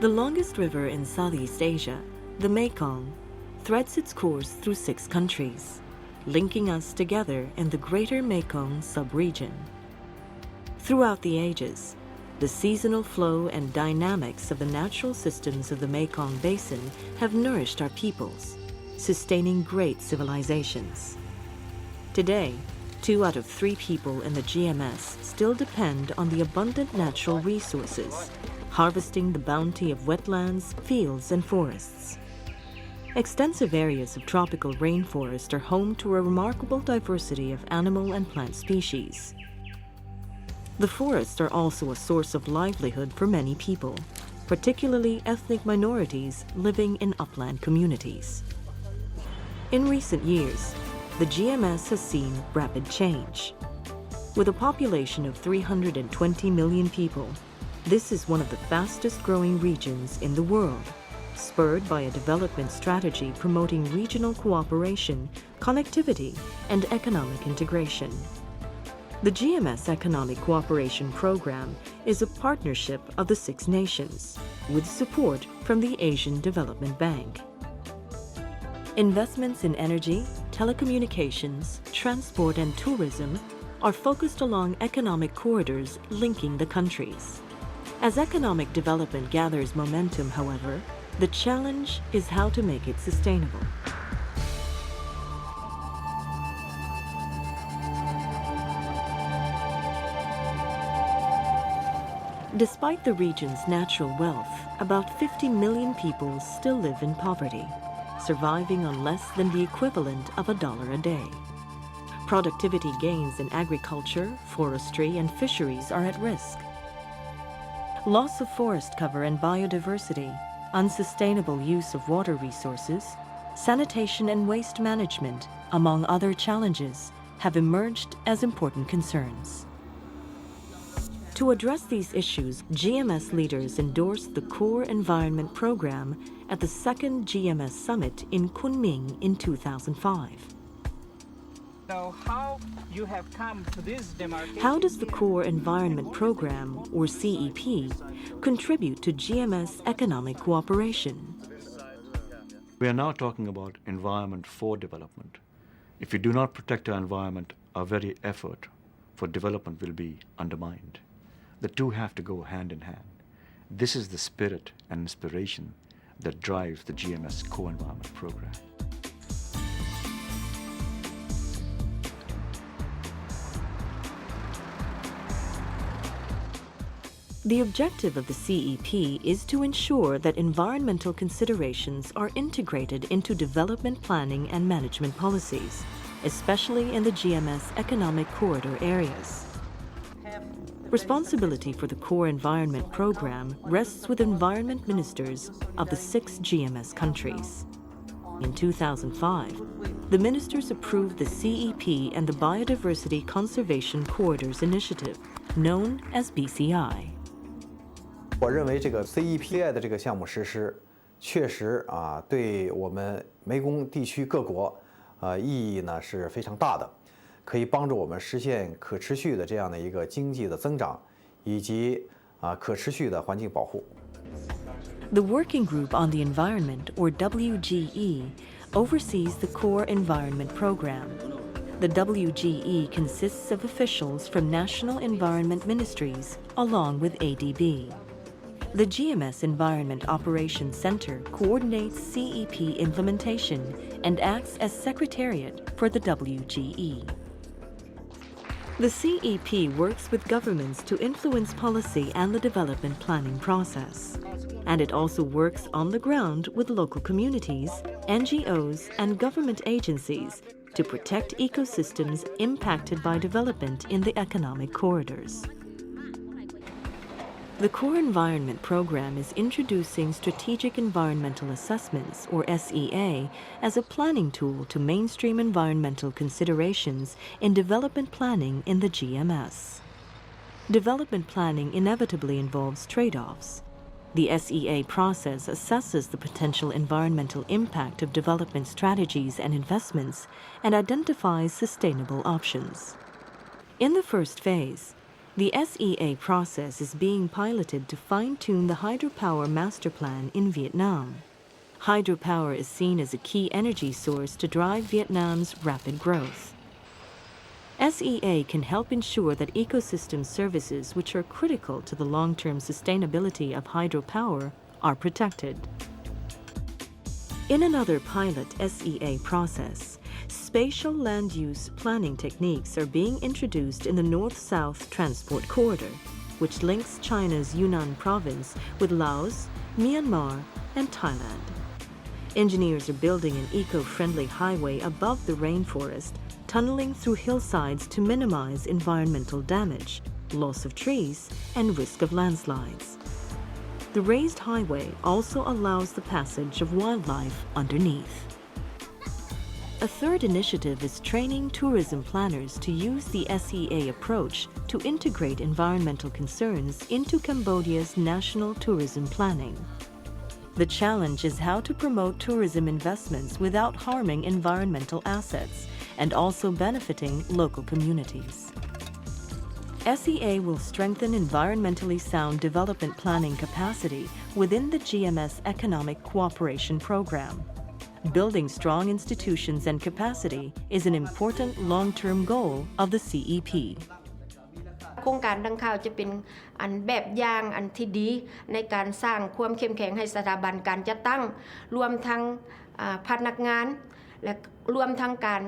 The longest river in Southeast Asia, the Mekong, threads its course through 6 countries, linking us together in the greater Mekong sub-region. Throughout the ages, the seasonal flow and dynamics of the natural systems of the Mekong Basin have nourished our peoples, sustaining great civilizations. Today, 2 out of 3 people in the GMS still depend on the abundant natural resources, harvesting the bounty of wetlands, fields, and forests. Extensive areas of tropical rainforest are home to a remarkable diversity of animal and plant species. The forests are also a source of livelihood for many people, particularly ethnic minorities living in upland communities. In recent years, the GMS has seen rapid change. With a population of 320 million people, this is one of the fastest growing regions in the world, spurred by a development strategy promoting regional cooperation, connectivity, and economic integration. The GMS Economic Cooperation Program is a partnership of the 6 nations, with support from the Asian Development Bank. Investments in energy, telecommunications, transport, and tourism are focused along economic corridors linking the countries. As economic development gathers momentum, however, the challenge is how to make it sustainable. Despite the region's natural wealth, about 50 million people still live in poverty, surviving on less than the equivalent of $1 a day. Productivity gains in agriculture, forestry, and fisheries are at risk. Loss of forest cover and biodiversity, unsustainable use of water resources, sanitation and waste management, among other challenges, have emerged as important concerns. To address these issues, GMS leaders endorsed the Core Environment Program at the 2nd GMS Summit in Kunming in 2005. So how you have come to this demarcation? How does the Core Environment Program, or CEP, contribute to GMS economic cooperation? We are now talking about environment for development. If we do not protect our environment, our very effort for development will be undermined. The two have to go hand in hand. This is the spirit and inspiration that drives the GMS Core Environment Program. The objective of the CEP is to ensure that environmental considerations are integrated into development planning and management policies, especially in the GMS economic corridor areas. Responsibility for the Core Environment Program rests with environment ministers of the 6 GMS countries. In 2005, the ministers approved the CEP and the Biodiversity Conservation Corridors Initiative, known as BCI. 我认为这个 CEP 的这个项目实施，确实对我们湄公地区各国意义呢是非常大的，可以帮助我们实现可持续的这样的一个经济的增长，以及可持续的环境保护。 The Working Group on the Environment, or WGE, oversees the Core Environment Program. The WGE consists of officials from national environment ministries, along with ADB. The GMS Environment Operations Center coordinates CEP implementation and acts as secretariat for the WGE. The CEP works with governments to influence policy and the development planning process. And it also works on the ground with local communities, NGOs, and government agencies to protect ecosystems impacted by development in the economic corridors. The Core Environment Program is introducing Strategic Environmental Assessments, or SEA, as a planning tool to mainstream environmental considerations in development planning in the GMS. Development planning inevitably involves trade-offs. The SEA process assesses the potential environmental impact of development strategies and investments and identifies sustainable options. In the first phase, The SEA process is being piloted to fine-tune the hydropower master plan in Vietnam. Hydropower is seen as a key energy source to drive Vietnam's rapid growth. SEA can help ensure that ecosystem services which are critical to the long-term sustainability of hydropower are protected. In another pilot SEA process, spatial land use planning techniques are being introduced in the North-South Transport Corridor, which links China's Yunnan province with Laos, Myanmar, and Thailand. Engineers are building an eco-friendly highway above the rainforest, tunneling through hillsides to minimize environmental damage, loss of trees, and risk of landslides. The raised highway also allows the passage of wildlife underneath. A third initiative is training tourism planners to use the SEA approach to integrate environmental concerns into Cambodia's national tourism planning. The challenge is how to promote tourism investments without harming environmental assets and also benefiting local communities. SEA will strengthen environmentally sound development planning capacity within the GMS Economic Cooperation Program. Building strong institutions and capacity is an important long-term goal of the CEP. โครงการดังกล่าวจะเป็นอันแบบอย่างอันที่ดีในการสร้างความเข้มแข็งให้สถาบันการจัดตั้งรวมทั้งพนักงานและรวมทั้งการ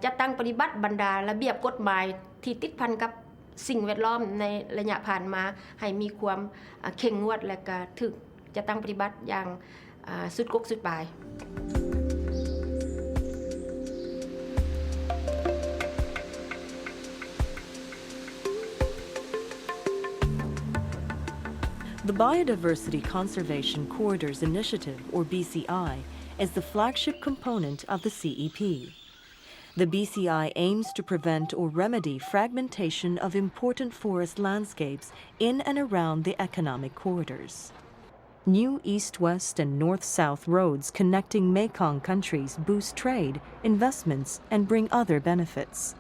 จัดตั้งปฏิบัติบรรดาระเบียบกฎหมายที่ติดพันกับสิ่งแวดล้อมในระยะผ่านมาให้มีความเข้มงวดและก็ถูกจัดตั้งปฏิบัติอย่างสุดกกสุดปลาย The Biodiversity Conservation Corridors Initiative, or BCI, is the flagship component of the CEP. The BCI aims to prevent or remedy fragmentation of important forest landscapes in and around the economic corridors. New east-west and north-south roads connecting Mekong countries boost trade, investments, and bring other benefits.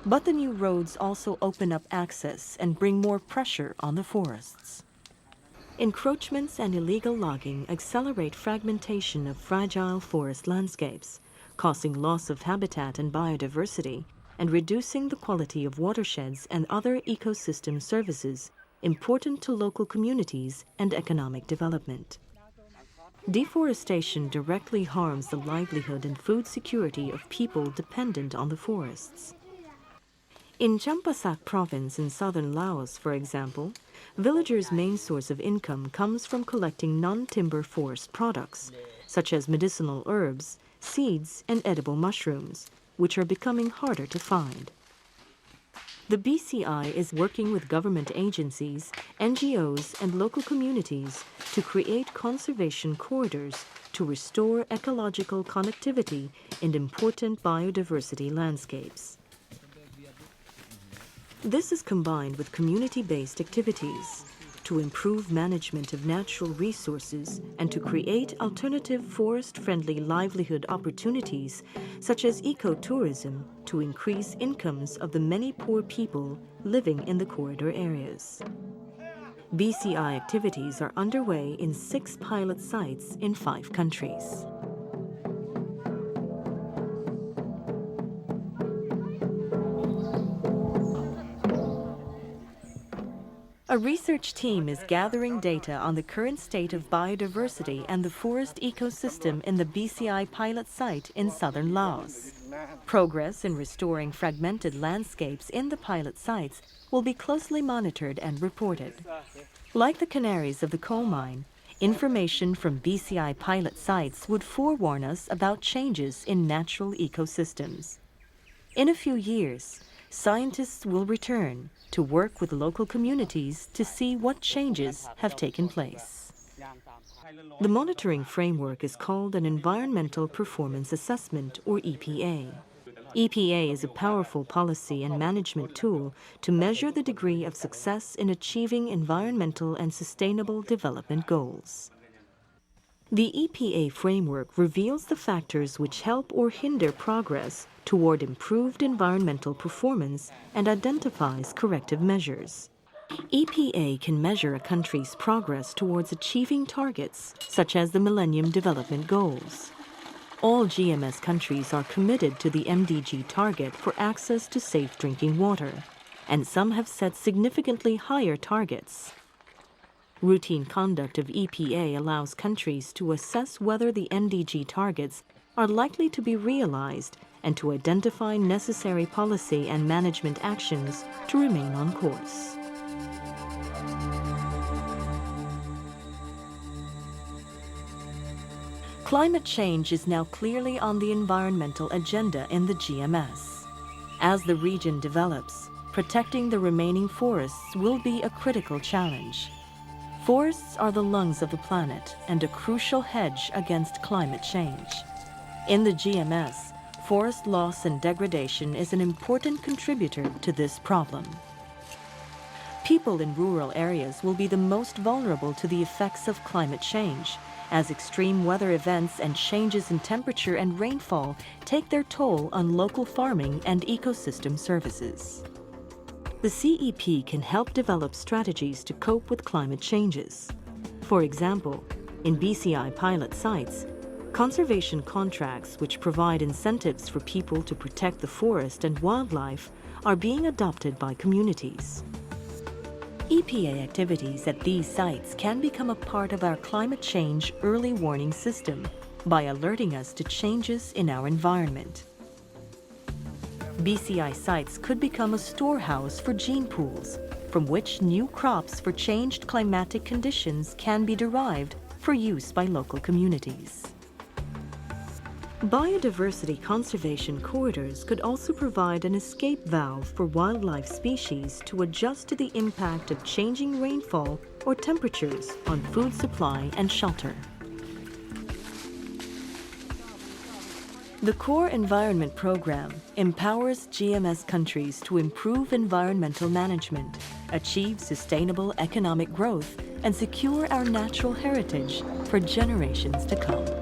But the new roads also open up access and bring more pressure on the forests. Encroachments and illegal logging accelerate fragmentation of fragile forest landscapes, causing loss of habitat and biodiversity, and reducing the quality of watersheds and other ecosystem services important to local communities and economic development. Deforestation directly harms the livelihood and food security of people dependent on the forests. In Champasak province in southern Laos, for example, villagers' main source of income comes from collecting non-timber forest products, such as medicinal herbs, seeds, and edible mushrooms, which are becoming harder to find. The BCI is working with government agencies, NGOs, and local communities to create conservation corridors to restore ecological connectivity in important biodiversity landscapes. This is combined with community-based activities to improve management of natural resources and to create alternative forest-friendly livelihood opportunities such as ecotourism to increase incomes of the many poor people living in the corridor areas. BCI activities are underway in 6 pilot sites in 5 countries. A research team is gathering data on the current state of biodiversity and the forest ecosystem in the BCI pilot site in southern Laos. Progress in restoring fragmented landscapes in the pilot sites will be closely monitored and reported. Like the canaries of the coal mine, information from BCI pilot sites would forewarn us about changes in natural ecosystems. In a few years, scientists will return to work with local communities to see what changes have taken place. The monitoring framework is called an Environmental Performance Assessment, or EPA. EPA is a powerful policy and management tool to measure the degree of success in achieving environmental and sustainable development goals. The EPA framework reveals the factors which help or hinder progress toward improved environmental performance and identifies corrective measures. EPA can measure a country's progress towards achieving targets, such as the Millennium Development Goals. All GMS countries are committed to the MDG target for access to safe drinking water, and some have set significantly higher targets. Routine conduct of EPA allows countries to assess whether the MDG targets are likely to be realized and to identify necessary policy and management actions to remain on course. Climate change is now clearly on the environmental agenda in the GMS. As the region develops, protecting the remaining forests will be a critical challenge. Forests are the lungs of the planet and a crucial hedge against climate change. In the GMS, forest loss and degradation is an important contributor to this problem. People in rural areas will be the most vulnerable to the effects of climate change, as extreme weather events and changes in temperature and rainfall take their toll on local farming and ecosystem services. The CEP can help develop strategies to cope with climate changes. For example, in BCI pilot sites, conservation contracts which provide incentives for people to protect the forest and wildlife are being adopted by communities. EPA activities at these sites can become a part of our climate change early warning system by alerting us to changes in our environment. BCI sites could become a storehouse for gene pools, from which new crops for changed climatic conditions can be derived for use by local communities. Biodiversity conservation corridors could also provide an escape valve for wildlife species to adjust to the impact of changing rainfall or temperatures on food supply and shelter. The Core Environment Program empowers GMS countries to improve environmental management, achieve sustainable economic growth, and secure our natural heritage for generations to come.